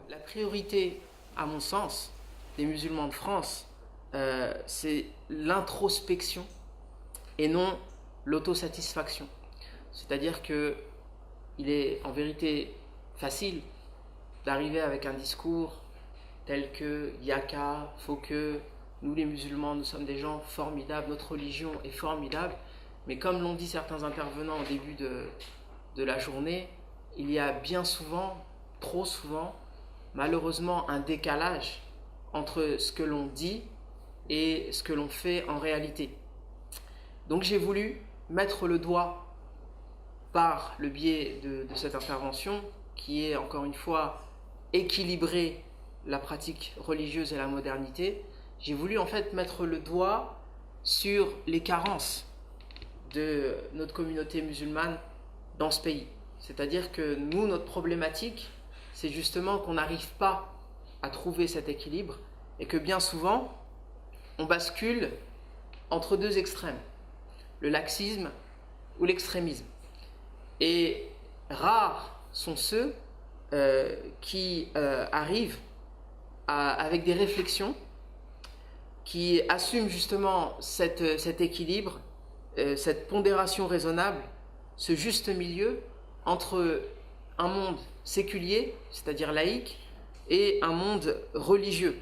La priorité, à mon sens, des musulmans de France, c'est l'introspection et non l'autosatisfaction. C'est-à-dire que il est en vérité facile d'arriver avec un discours tel que Yaka, faut que nous les musulmans, nous sommes des gens formidables, notre religion est formidable, mais comme l'ont dit certains intervenants au début de la journée, il y a bien souvent, trop souvent, malheureusement un décalage entre ce que l'on dit et ce que l'on fait en réalité. Donc j'ai voulu mettre le doigt par le biais de cette intervention qui est encore une fois équilibrer la pratique religieuse et la modernité. J'ai voulu en fait mettre le doigt sur les carences de notre communauté musulmane dans ce pays. C'est-à-dire que nous, notre problématique, c'est justement qu'on n'arrive pas à trouver cet équilibre et que bien souvent, on bascule entre deux extrêmes, le laxisme ou l'extrémisme. Et rares sont ceux qui arrivent avec des réflexions qui assument justement cet équilibre, cette pondération raisonnable, ce juste milieu entre un monde séculier, c'est-à-dire laïque, et un monde religieux,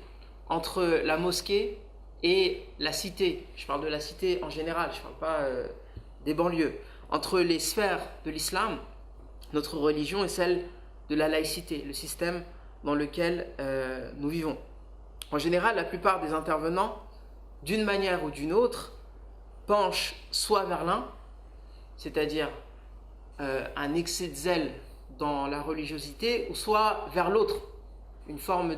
entre la mosquée et la cité. Je parle de la cité en général, je ne parle pas des banlieues. Entre les sphères de l'islam, notre religion et celle de la laïcité, le système dans lequel nous vivons. En général, la plupart des intervenants, d'une manière ou d'une autre, penchent soit vers l'un, c'est-à-dire un excès de zèle dans la religiosité, ou soit vers l'autre, une forme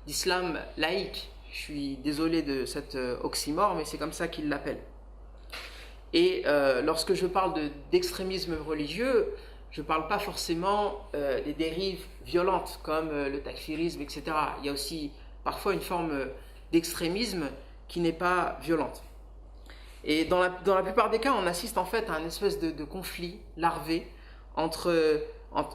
d'islam laïque. Je suis désolé de cet oxymore, mais c'est comme ça qu'ils l'appellent. Et lorsque je parle d'extrémisme religieux, je ne parle pas forcément des dérives violentes comme le takfirisme, etc. Il y a aussi parfois une forme d'extrémisme qui n'est pas violente. Et dans la plupart des cas, on assiste en fait à un espèce de conflit larvé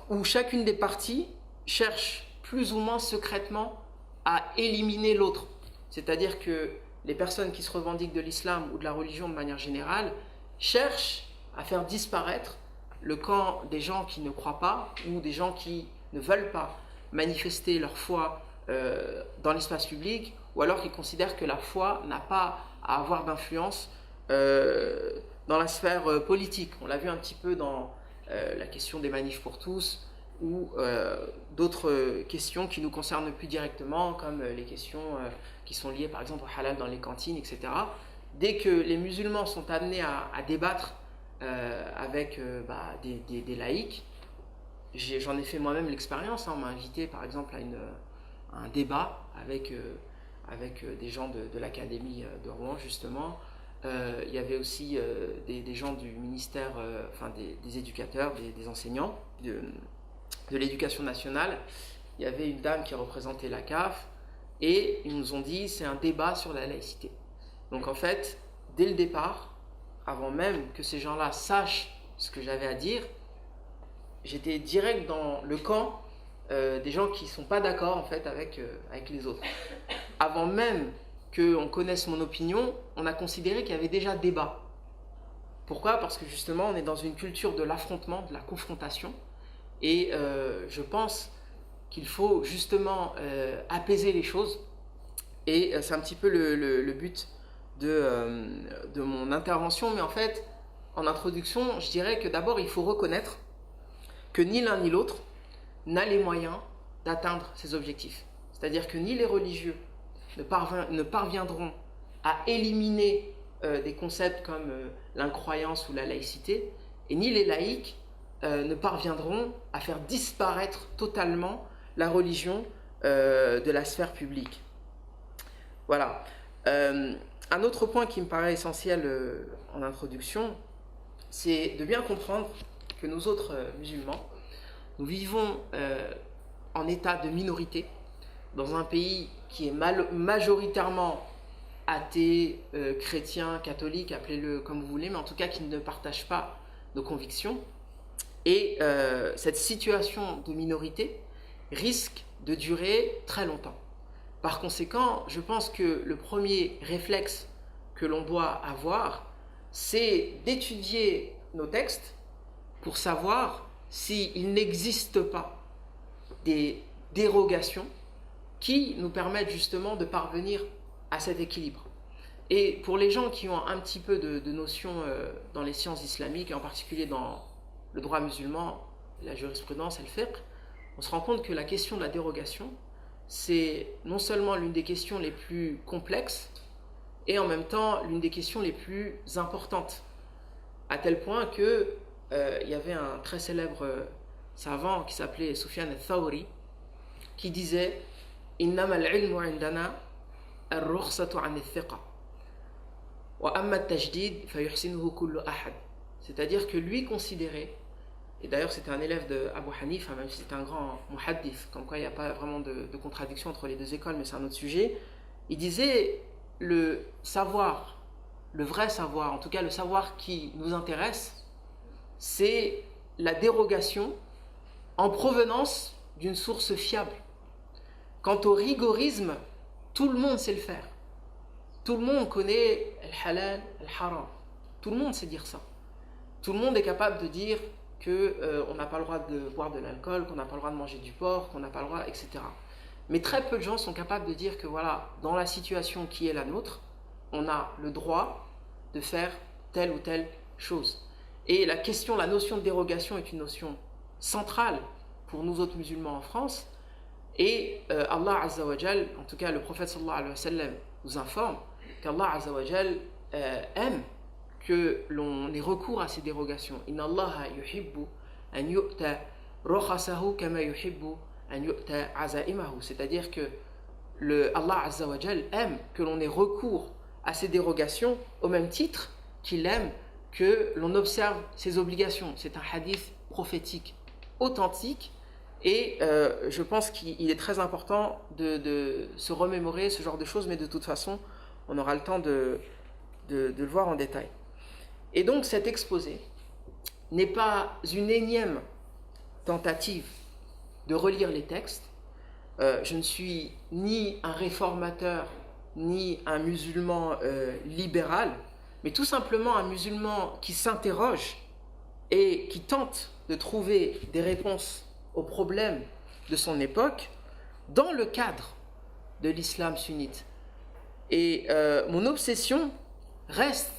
où chacune des parties cherche plus ou moins secrètement à éliminer l'autre. C'est-à-dire que les personnes qui se revendiquent de l'islam ou de la religion de manière générale cherchent à faire disparaître le camp des gens qui ne croient pas ou des gens qui ne veulent pas manifester leur foi dans l'espace public, ou alors qui considèrent que la foi n'a pas à avoir d'influence dans la sphère politique. On l'a vu un petit peu dans la question des manifs pour tous ou d'autres questions qui nous concernent plus directement, comme les questions qui sont liées par exemple au halal dans les cantines, etc. Dès que les musulmans sont amenés à débattre avec des laïcs, j'en ai fait moi-même l'expérience, on m'a invité par exemple à un débat avec des gens de l'académie de Rouen justement. Il y avait aussi des gens du ministère, des éducateurs, des enseignants de l'éducation nationale. Il y avait une dame qui représentait la CAF et ils nous ont dit c'est un débat sur la laïcité. Donc en fait, dès le départ, avant même que ces gens-là sachent ce que j'avais à dire, j'étais direct dans le camp des gens qui ne sont pas d'accord en fait avec les autres. Avant même qu'on connaisse mon opinion, on a considéré qu'il y avait déjà débat. Pourquoi ? Parce que justement, on est dans une culture de l'affrontement, de la confrontation, et je pense qu'il faut justement apaiser les choses, et c'est un petit peu le but de mon intervention, mais en fait, en introduction, je dirais que d'abord, il faut reconnaître que ni l'un ni l'autre n'a les moyens d'atteindre ces objectifs. C'est-à-dire que ni les religieux ne parviendront à éliminer des concepts comme l'incroyance ou la laïcité, et ni les laïcs ne parviendront à faire disparaître totalement la religion de la sphère publique. Voilà. Un autre point qui me paraît essentiel en introduction, c'est de bien comprendre que nous autres musulmans, nous vivons en état de minorité dans un pays qui est majoritairement athée, chrétien, catholique, appelez-le comme vous voulez, mais en tout cas qui ne partage pas nos convictions. Et cette situation de minorité risque de durer très longtemps. Par conséquent, je pense que le premier réflexe que l'on doit avoir, c'est d'étudier nos textes pour savoir s'il n'existe pas des dérogations qui nous permettent justement de parvenir à cet équilibre. Et pour les gens qui ont un petit peu de notions dans les sciences islamiques, et en particulier dans le droit musulman, la jurisprudence et le fiqh, on se rend compte que la question de la dérogation, c'est non seulement l'une des questions les plus complexes, et en même temps l'une des questions les plus importantes. À tel point que il y avait un très célèbre savant qui s'appelait Sufyan al-Thawri, qui disait « Innama al-ilmu indana al-rukhsatu an al-thiqa, wa amma al-tajdid fa yuhsinuhu kullu ahad » C'est-à-dire que lui considérait, et d'ailleurs c'était un élève d'Abu Hanifa, même si c'était un grand muhaddith, comme quoi il n'y a pas vraiment de contradiction entre les deux écoles, mais c'est un autre sujet, il disait le savoir, le vrai savoir, en tout cas le savoir qui nous intéresse, c'est la dérogation en provenance d'une source fiable. Quant au rigorisme, tout le monde sait le faire. Tout le monde connaît le halal, le haram. Tout le monde sait dire ça. Tout le monde est capable de dire qu'on n'a pas le droit de boire de l'alcool, qu'on n'a pas le droit de manger du porc, qu'on n'a pas le droit, etc. Mais très peu de gens sont capables de dire que voilà, dans la situation qui est la nôtre, on a le droit de faire telle ou telle chose. Et la notion de dérogation est une notion centrale pour nous autres musulmans en France. Et Allah Azza wa Jal, en tout cas le prophète sallallahu alayhi wa sallam nous informe qu'Allah Azza wa Jal aime que l'on ait recours à ces dérogations. Inna Allah yuhibbu an yu'ta rukhasahu kama yuhibbu an yu'ta azaimahu. C'est-à-dire que Allah Azza wa Jal aime que l'on ait recours à ces dérogations au même titre qu'il aime que l'on observe ses obligations. C'est un hadith prophétique authentique et je pense qu'il est très important de se remémorer ce genre de choses, mais de toute façon on aura le temps de le voir en détail. Et donc cet exposé n'est pas une énième tentative de relire les textes. Je ne suis ni un réformateur ni un musulman libéral, mais tout simplement un musulman qui s'interroge et qui tente de trouver des réponses aux problèmes de son époque dans le cadre de l'islam sunnite. Et mon obsession reste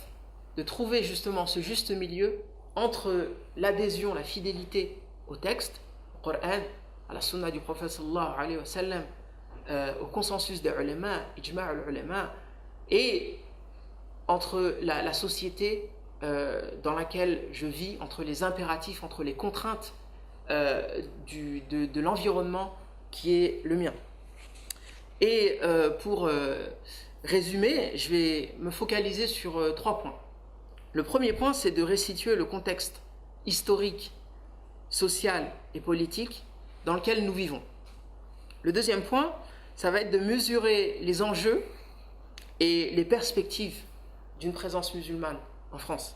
de trouver justement ce juste milieu entre l'adhésion, la fidélité au texte, au Coran, à la sunna du prophète sallallahu alayhi wa sallam, au consensus des ulama, ijma' al-ulama, et entre la société dans laquelle je vis, entre les impératifs, entre les contraintes de l'environnement qui est le mien. Et pour résumer, je vais me focaliser sur 3 points. Le premier point, c'est de restituer le contexte historique, social et politique dans lequel nous vivons. Le deuxième point, ça va être de mesurer les enjeux et les perspectives d'une présence musulmane en France.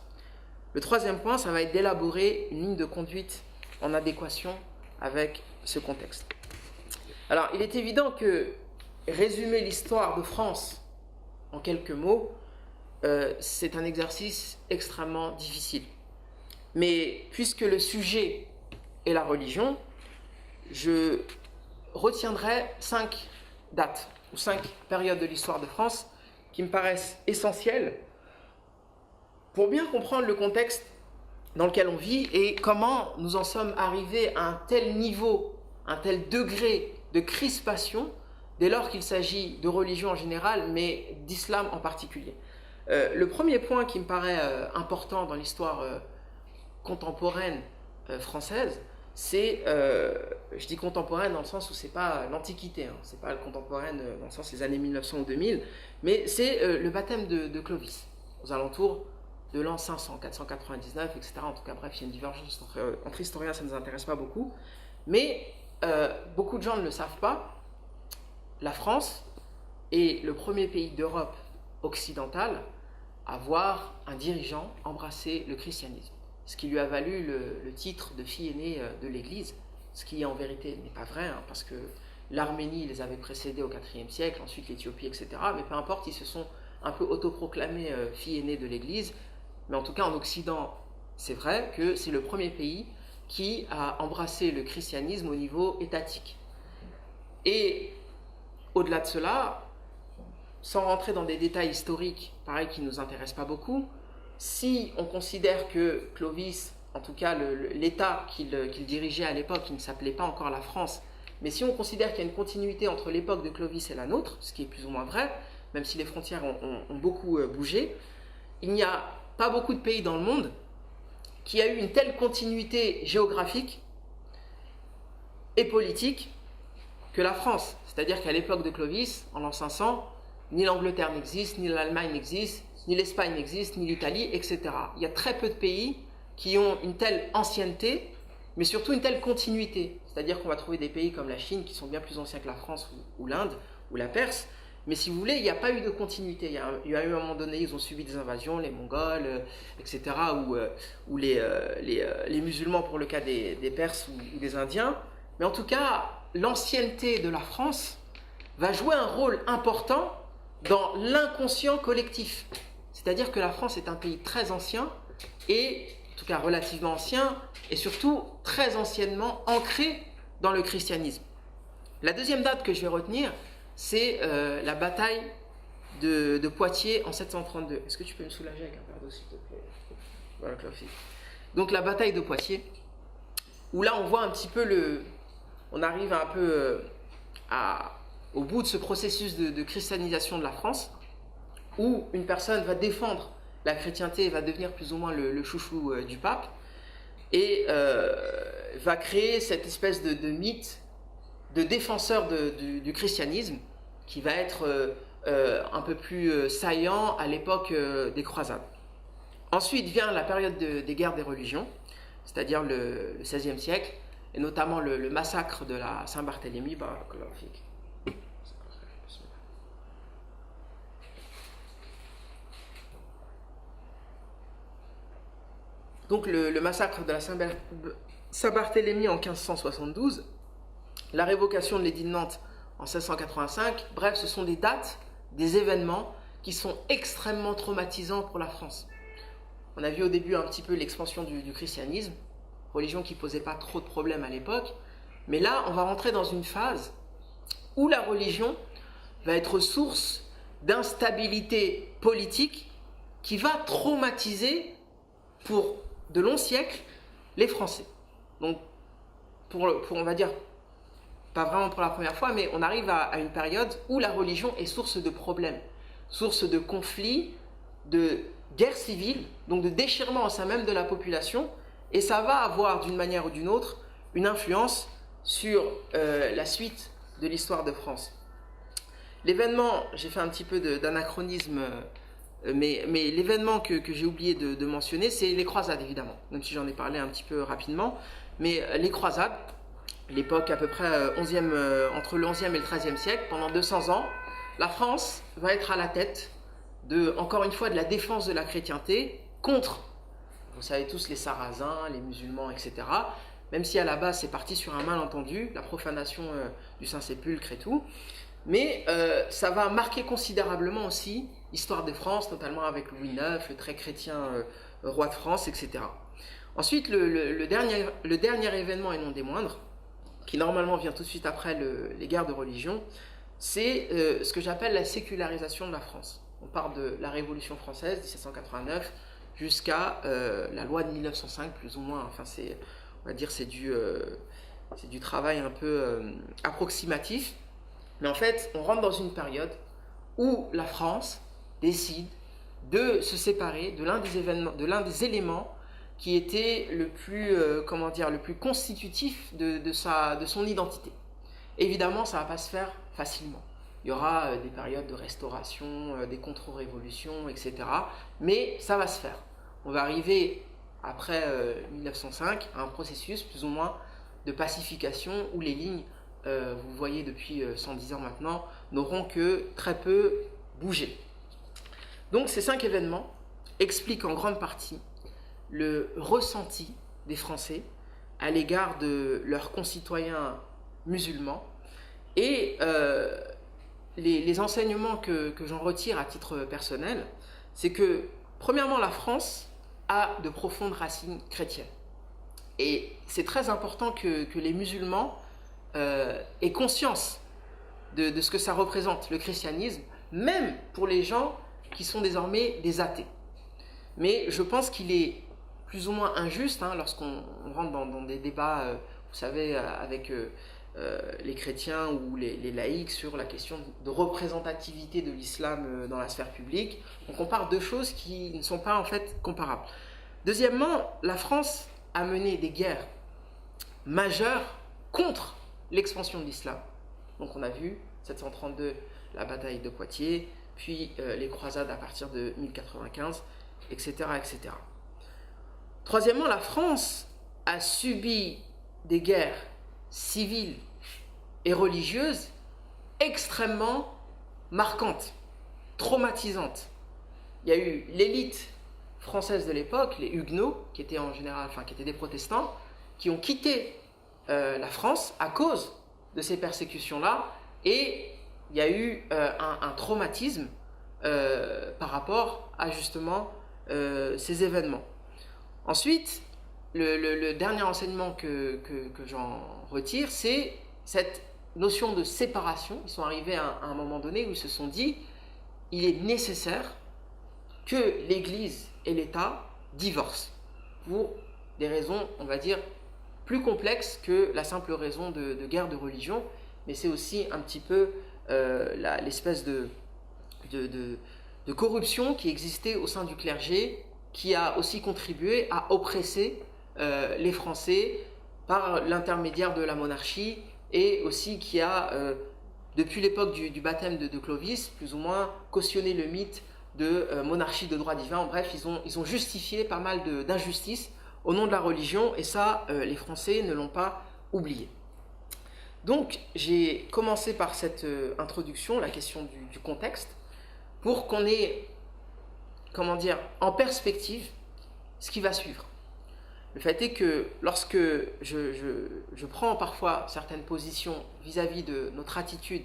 Le troisième point, ça va être d'élaborer une ligne de conduite en adéquation avec ce contexte. Alors, il est évident que résumer l'histoire de France en quelques mots, c'est un exercice extrêmement difficile. Mais puisque le sujet est la religion, je retiendrai 5 dates ou 5 périodes de l'histoire de France qui me paraissent essentielles pour bien comprendre le contexte dans lequel on vit et comment nous en sommes arrivés à un tel niveau, un tel degré de crispation dès lors qu'il s'agit de religion en général, mais d'islam en particulier. Le premier point qui me paraît important dans l'histoire contemporaine française, c'est, je dis contemporaine dans le sens où c'est pas l'Antiquité, hein, c'est pas le contemporaine dans le sens des années 1900 ou 2000, mais c'est le baptême de Clovis, aux alentours de l'an 500, 499, etc. En tout cas, bref, il y a une divergence entre historiens, ça ne nous intéresse pas beaucoup, mais beaucoup de gens ne le savent pas. La France est le premier pays d'Europe occidentale à voir un dirigeant embrasser le christianisme, ce qui lui a valu le titre de fille aînée de l'Église, ce qui en vérité n'est pas vrai, hein, parce que l'Arménie les avait précédés au IVe siècle, ensuite l'Éthiopie, etc. Mais peu importe, ils se sont un peu autoproclamés filles aînées de l'Église. Mais en tout cas, en Occident, c'est vrai que c'est le premier pays qui a embrassé le christianisme au niveau étatique. Et au-delà de cela, sans rentrer dans des détails historiques, pareil, qui ne nous intéressent pas beaucoup, si on considère que Clovis, en tout cas l'État qu'il dirigeait à l'époque, qui ne s'appelait pas encore la France, mais si on considère qu'il y a une continuité entre l'époque de Clovis et la nôtre, ce qui est plus ou moins vrai, même si les frontières ont beaucoup bougé, il n'y a pas beaucoup de pays dans le monde qui a eu une telle continuité géographique et politique que la France. C'est-à-dire qu'à l'époque de Clovis, en l'an 500, ni l'Angleterre n'existe, ni l'Allemagne n'existe, ni l'Espagne n'existe, ni l'Italie, etc. Il y a très peu de pays qui ont une telle ancienneté, mais surtout une telle continuité. C'est-à-dire qu'on va trouver des pays comme la Chine qui sont bien plus anciens que la France ou l'Inde ou la Perse, mais si vous voulez, il n'y a pas eu de continuité. Il y a eu à un moment donné, ils ont subi des invasions, les Mongols, etc., ou les musulmans pour le cas des Perses ou des Indiens. Mais en tout cas, l'ancienneté de la France va jouer un rôle important dans l'inconscient collectif. C'est-à-dire que la France est un pays très ancien, et en tout cas relativement ancien, et surtout très anciennement ancré dans le christianisme. La deuxième date que je vais retenir, c'est la bataille de Poitiers en 732. Est-ce que tu peux me soulager avec un verre d'eau, s'il te plaît? Voilà, classique. Donc la bataille de Poitiers, où là on voit un petit peu on arrive un peu au bout de ce processus de christianisation de la France, où une personne va défendre la chrétienté et va devenir plus ou moins le chouchou du pape, et va créer cette espèce de mythe de défenseur du christianisme qui va être un peu plus saillant à l'époque des croisades. Ensuite vient la période des guerres des religions, c'est-à-dire le XVIe siècle, et notamment le massacre de la Saint-Barthélemy. Donc le massacre de la Saint-Barthélemy en 1572, la révocation de l'édit de Nantes en 1685, bref, ce sont des dates, des événements qui sont extrêmement traumatisants pour la France. On a vu au début un petit peu l'expansion du christianisme, religion qui ne posait pas trop de problèmes à l'époque, mais là, on va rentrer dans une phase où la religion va être source d'instabilité politique qui va traumatiser pour de longs siècles les Français. Donc, on va dire, pas vraiment pour la première fois, mais on arrive à une période où la religion est source de problèmes, source de conflits, de guerre civile, donc de déchirement au sein même de la population, et ça va avoir d'une manière ou d'une autre une influence sur la suite de l'histoire de France. L'événement, j'ai fait un petit peu d'anachronisme, mais l'événement que j'ai oublié de mentionner, c'est les croisades évidemment, même si j'en ai parlé un petit peu rapidement, mais les croisades, l'époque à peu près entre le XIe et le XIIIe siècle, pendant 200 ans, la France va être à la tête encore une fois, de la défense de la chrétienté contre, vous savez tous, les Sarrasins, les musulmans, etc. Même si à la base c'est parti sur un malentendu, la profanation du Saint-Sépulcre et tout, mais ça va marquer considérablement aussi l'histoire de France, notamment avec Louis IX, le très chrétien roi de France, etc. Ensuite, le dernier événement, et non des moindres, qui normalement vient tout de suite après les guerres de religion, c'est ce que j'appelle la sécularisation de la France. On part de la Révolution française, 1789, jusqu'à la loi de 1905, plus ou moins. Enfin, on va dire c'est du travail un peu approximatif. Mais en fait, on rentre dans une période où la France décide de se séparer de l'un des éléments qui était le plus constitutif de son identité. Évidemment, ça ne va pas se faire facilement. Il y aura des périodes de restauration, des contre-révolutions, etc. Mais ça va se faire. On va arriver, après 1905, à un processus plus ou moins de pacification où les lignes, vous voyez depuis 110 ans maintenant, n'auront que très peu bougé. Donc ces 5 événements expliquent en grande partie le ressenti des Français à l'égard de leurs concitoyens musulmans Et les enseignements que j'en retire à titre personnel, c'est que, premièrement, la France a de profondes racines chrétiennes. Et c'est très important que les musulmans aient conscience de ce que ça représente, le christianisme, même pour les gens qui sont désormais des athées. Mais je pense qu'il est plus ou moins injuste, lorsqu'on rentre dans des débats, vous savez, avec les chrétiens ou les laïcs sur la question de représentativité de l'islam dans la sphère publique. On compare deux choses qui ne sont pas en fait comparables. Deuxièmement, la France a mené des guerres majeures contre l'expansion de l'islam. Donc on a vu 732, la bataille de Poitiers, puis les croisades à partir de 1095, etc., etc. Troisièmement, la France a subi des guerres civiles et religieuses extrêmement marquantes, traumatisantes. Il y a eu l'élite française de l'époque, les Huguenots, qui étaient en général, qui étaient des protestants, qui ont quitté la France à cause de ces persécutions-là, et il y a eu un traumatisme par rapport à justement ces événements. Ensuite, le dernier enseignement que j'en retire, c'est cette notion de séparation. Ils sont arrivés à un moment donné où ils se sont dit il est nécessaire que l'Église et l'État divorcent pour des raisons, on va dire, plus complexes que la simple raison de guerre de religion, mais c'est aussi un petit peu l'espèce de corruption qui existait au sein du clergé, qui a aussi contribué à oppresser les Français par l'intermédiaire de la monarchie, et aussi qui a, depuis l'époque du baptême de Clovis, plus ou moins cautionné le mythe de monarchie de droit divin. En bref, ils ont justifié pas mal d'injustices au nom de la religion, et ça, les Français ne l'ont pas oublié. Donc, j'ai commencé par cette introduction, la question du contexte, pour qu'on ait, en perspective, ce qui va suivre. Le fait est que lorsque je prends parfois certaines positions vis-à-vis de notre attitude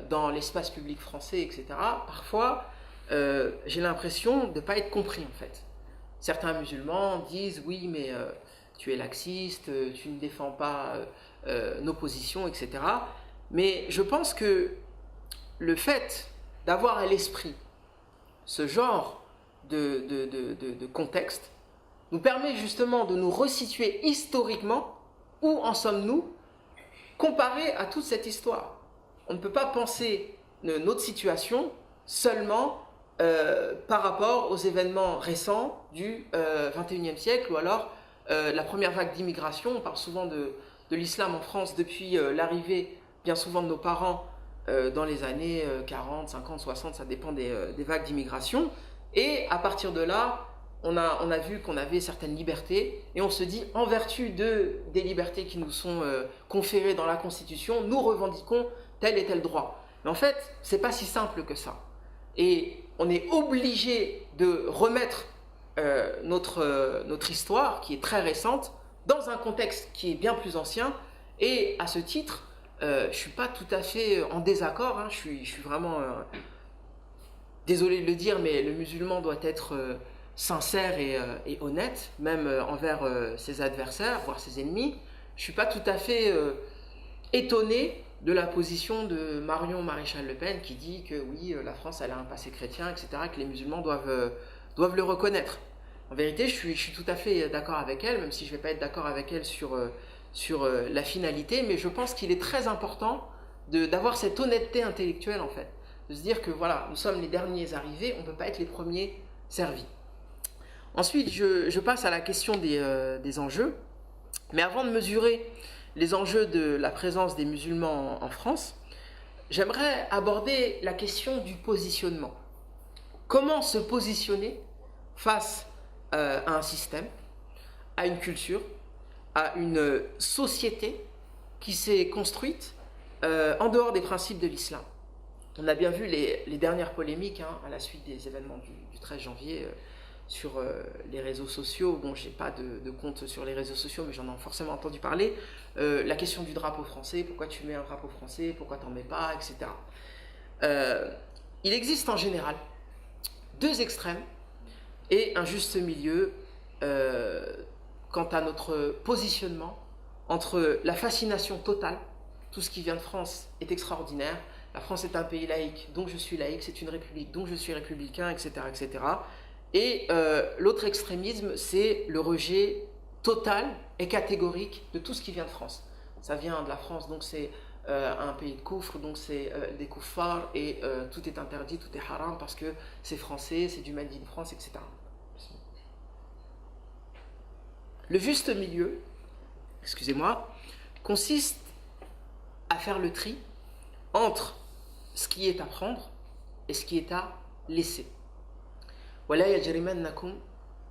dans l'espace public français, etc., parfois, j'ai l'impression de ne pas être compris, en fait. Certains musulmans disent « oui, mais tu es laxiste, tu ne défends pas nos positions, etc. » Mais je pense que le fait d'avoir à l'esprit ce genre de contexte nous permet justement de nous resituer historiquement où en sommes-nous comparé à toute cette histoire. On ne peut pas penser notre situation seulement par rapport aux événements récents du XXIe siècle, ou alors la première vague d'immigration. On parle souvent de l'islam en France depuis l'arrivée bien souvent de nos parents dans les années 40, 50, 60, ça dépend des vagues d'immigration. Et à partir de là, on a vu qu'on avait certaines libertés, et on se dit, en vertu des libertés qui nous sont conférées dans la Constitution, nous revendiquons tel et tel droit. Mais en fait, c'est pas si simple que ça. Et on est obligé de remettre notre histoire, qui est très récente, dans un contexte qui est bien plus ancien. Et à ce titre, je ne suis pas tout à fait en désaccord, je suis vraiment désolé de le dire, mais le musulman doit être sincère et honnête, même envers ses adversaires, voire ses ennemis. Je ne suis pas tout à fait étonné de la position de Marion Maréchal Le Pen, qui dit que oui, la France elle a un passé chrétien, etc., que les musulmans doivent le reconnaître. En vérité, je suis tout à fait d'accord avec elle, même si je ne vais pas être d'accord avec elle sur la finalité, mais je pense qu'il est très important d'avoir cette honnêteté intellectuelle, en fait, de se dire que voilà, nous sommes les derniers arrivés, on ne peut pas être les premiers servis. Ensuite, je passe à la question des enjeux, mais avant de mesurer les enjeux de la présence des musulmans en France, j'aimerais aborder la question du positionnement. Comment se positionner face à un système, à une culture, à une société qui s'est construite en dehors des principes de l'islam. On a bien vu les dernières polémiques à la suite des événements du 13 janvier sur les réseaux sociaux. Bon, j'ai pas de compte sur les réseaux sociaux, mais j'en ai forcément entendu parler. La question du drapeau français, pourquoi tu mets un drapeau français, pourquoi t'en mets pas, etc. Il existe en général deux extrêmes et un juste milieu quant à notre positionnement entre la fascination totale, tout ce qui vient de France est extraordinaire, la France est un pays laïque, donc je suis laïque, c'est une république, donc je suis républicain, etc. etc. Et l'autre extrémisme, c'est le rejet total et catégorique de tout ce qui vient de France. Ça vient de la France, donc c'est un pays de koufr, donc c'est des kuffars, et tout est interdit, tout est haram, parce que c'est français, c'est du made in France, etc. Le juste milieu, excusez-moi, consiste à faire le tri entre ce qui est à prendre et ce qui est à laisser. وَلَا يَجْرِمَنَّكُمْ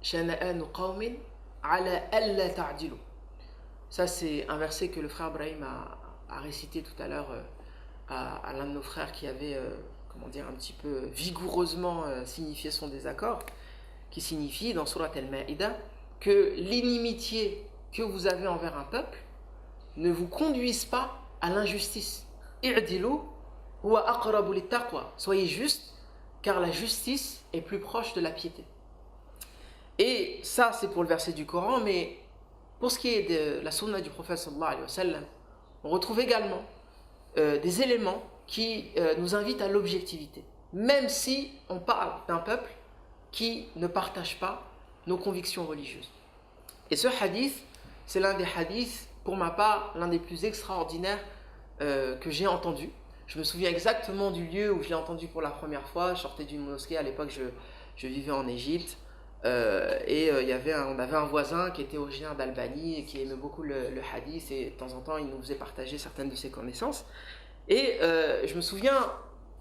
شَنَآنُ قَوْمٍ عَلَى أَلَّا تَعْدِلُوا. Ça, c'est un verset que le frère Brahim a récité tout à l'heure à l'un de nos frères qui avait, comment dire, un petit peu vigoureusement signifié son désaccord, qui signifie dans Surat Al-Ma'ida que l'inimitié que vous avez envers un peuple ne vous conduise pas à l'injustice. I'dilu huwa aqrabu lit-taqwa. Soyez juste, car la justice est plus proche de la piété. Et ça, c'est pour le verset du Coran, mais pour ce qui est de la sunna du prophète sallallahu alayhi wa sallam, on retrouve également des éléments qui nous invitent à l'objectivité, même si on parle d'un peuple qui ne partage pas nos convictions religieuses. Et ce hadith, c'est l'un des hadiths, pour ma part, l'un des plus extraordinaires que j'ai entendu. Je me souviens exactement du lieu où je l'ai entendu pour la première fois. Je sortais d'une mosquée, à l'époque je vivais en Égypte, on avait un voisin qui était originaire d'Albanie et qui aimait beaucoup le hadith, et de temps en temps il nous faisait partager certaines de ses connaissances. Et je me souviens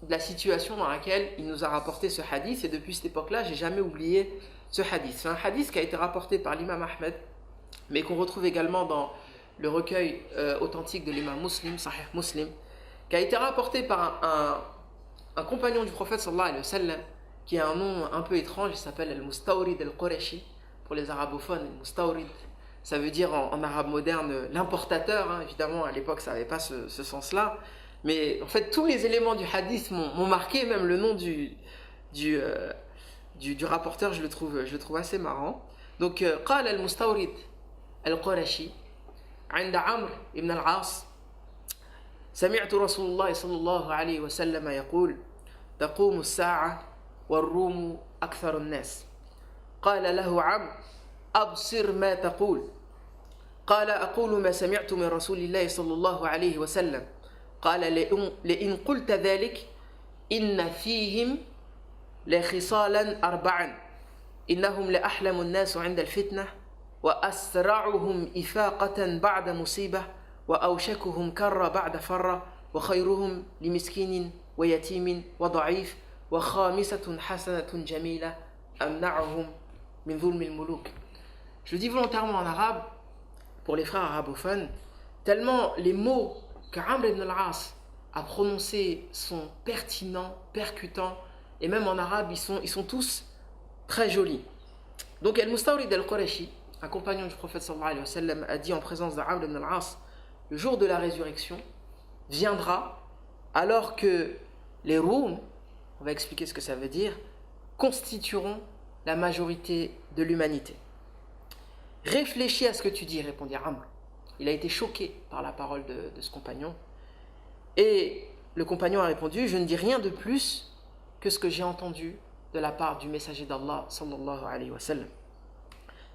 de la situation dans laquelle il nous a rapporté ce hadith, et depuis cette époque-là, j'ai jamais oublié ce hadith. C'est un hadith qui a été rapporté par l'imam Ahmed, mais qu'on retrouve également dans le recueil authentique de l'imam Muslim, Sahih Muslim, qui a été rapporté par un compagnon du prophète sallallahu alayhi wa sallam, qui a un nom un peu étrange. Il s'appelle Al-Mustawrid Al-Qurashi, pour les arabophones. Al-Mustawrid, ça veut dire en arabe moderne l'importateur, hein. Évidemment à l'époque ça n'avait pas ce sens-là, mais en fait tous les éléments du hadith m'ont marqué, même le nom du rapporteur, je le trouve assez marrant. Donc قال المستورد القرشي عند عمرو بن العاص سمعت رسول الله صلى الله عليه وسلم يقول تقوم الساعة والروم أكثر الناس. قال له عمرو أبصر ما تقول. قال أقول ما سمعت من رسول الله صلى الله عليه وسلم. قال لئن قلت ذلك إن فيهم لخصالا أربعا إنهم لأحلم الناس عند الفتنة وأسرعهم إفاقة بعد مصيبة وأوشكهم كر بعد فرة وخيرهم لمسكين ويتيم وضعيف وخامسة حسنة جميلة أمنعهم من ظلم الملوك. Je le dis volontairement en arabe pour les frères arabophones, tellement les mots que Amr ibn al-As a prononcés sont pertinents, percutants, et même en arabe ils sont tous très jolis. Donc Al-Mustawrid al-Qurashi, un compagnon du prophète sallallahu alayhi wa sallam, a dit en présence d'Amr ibn al-As: le jour de la résurrection viendra alors que les Roum, on va expliquer ce que ça veut dire, constitueront la majorité de l'humanité. Réfléchis à ce que tu dis, répondit Amr. Il a été choqué par la parole de ce compagnon. Et le compagnon a répondu: je ne dis rien de plus que ce que j'ai entendu de la part du messager d'Allah sallallahu alayhi wa sallam.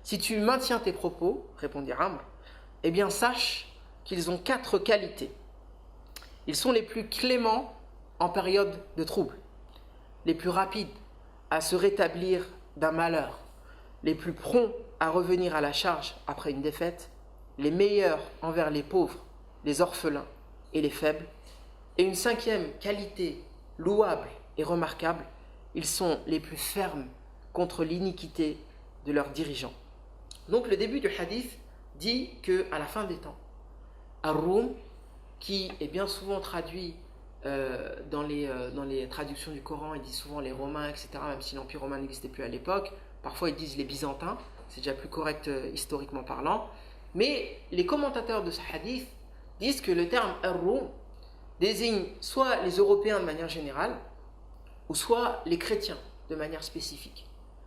Si tu maintiens tes propos, répondit Amr, eh bien sache qu'ils ont 4 qualités. Ils sont les plus cléments en période de trouble, les plus rapides à se rétablir d'un malheur, les plus prompts à revenir à la charge après une défaite, les meilleurs envers les pauvres, les orphelins et les faibles. Et une 5e qualité louable et remarquable, ils sont les plus fermes contre l'iniquité de leurs dirigeants. Donc le début du hadith dit qu'à la fin des temps, Ar-Rum, qui est bien souvent traduit dans les traductions du Coran, il dit souvent les Romains, etc., même si l'Empire romain n'existait plus à l'époque, Parfois ils disent les Byzantins, c'est déjà plus correct historiquement parlant. Mais les commentateurs de ce hadith disent que le terme Ar-Rum désigne soit les Européens de manière générale, ou soit les chrétiens de manière spécifique.